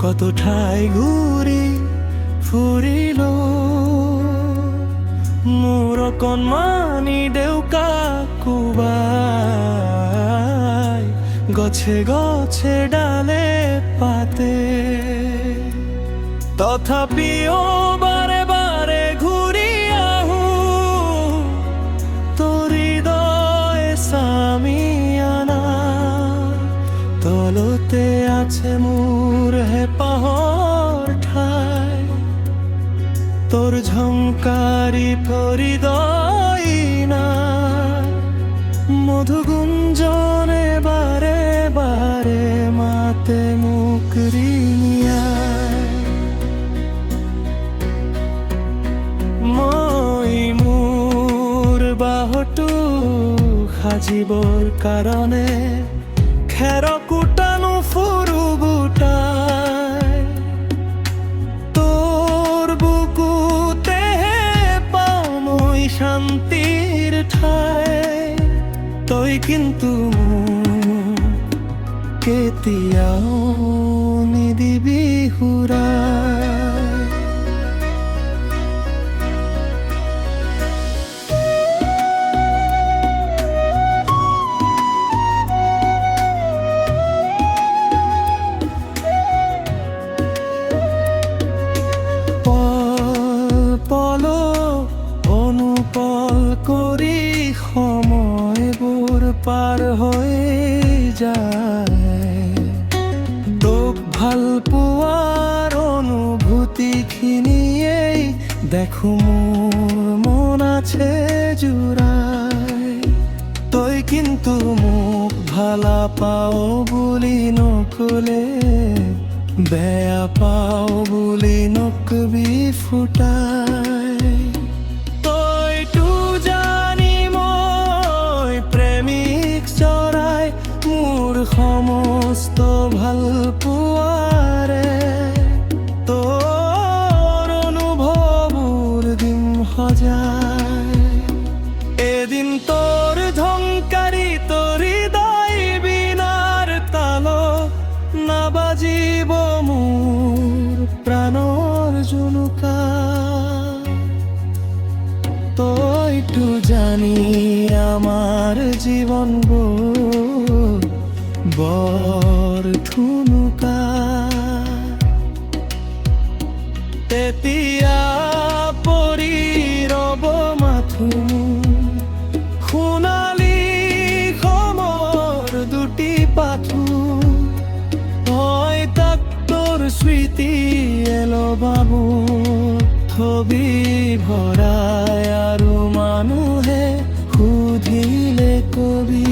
কত ঠাই ঘুরি ফুৰিলো মোৰ অকণমানি ডেউকা কোবাই গছে গছে ডালে পাতে তথাপিও বাৰে বাৰে ঘূৰি আহো তোৰ হৃদয় সামিয়ানা তলতে আছে মোৰ হেঁপাহৰ ঠাই তোর ঝংকারি হৃদয় নাই মধু গুঞ্জনে বারে বারে মাতে মুকরি মই মোৰ বাহটো সাজিবৰ কাৰণে খেৰ কুটানো ফুৰু বুটাই তোৰ বুকুতে পাওঁ মই শান্তিৰ ঠাই তই কিন্তু মোক কেতিয়াও নিদিবি হুৰাই অনুপল কৰি সময়বোৰ পাৰ হৈ যায় তোক ভাল পোৱাৰ অনুভূতিখিনিয়েই দেখো মোৰ মন আছে জোৰাই তই কিন্তু মোক ভালা পাও বুলি নকলে বেয়া পাও বুলি নকবি ফুটাই তইতো জানি মই প্ৰেমিক চৰাই মোৰ সমস্ত ভাল পোৱাৰে তোৰ অনুভৱবোৰ দিম সজাই এদিন তোৰ ঝংকাৰি তোৰ হৃদয় বিনাৰ তাল নাবাজিব মোৰ প্ৰাণৰ জুনুকা তইতো জানি আমাৰ জীৱনবোৰ বৰ ঠুনুকা তেতিয়া পৰি ৰব মাথো সোণালী সমৰ দুটি পাথো হয় তাক তোৰ স্মৃতি এলবাবো ছবি ভৰাই আৰু মানুহে সুধিলে কবি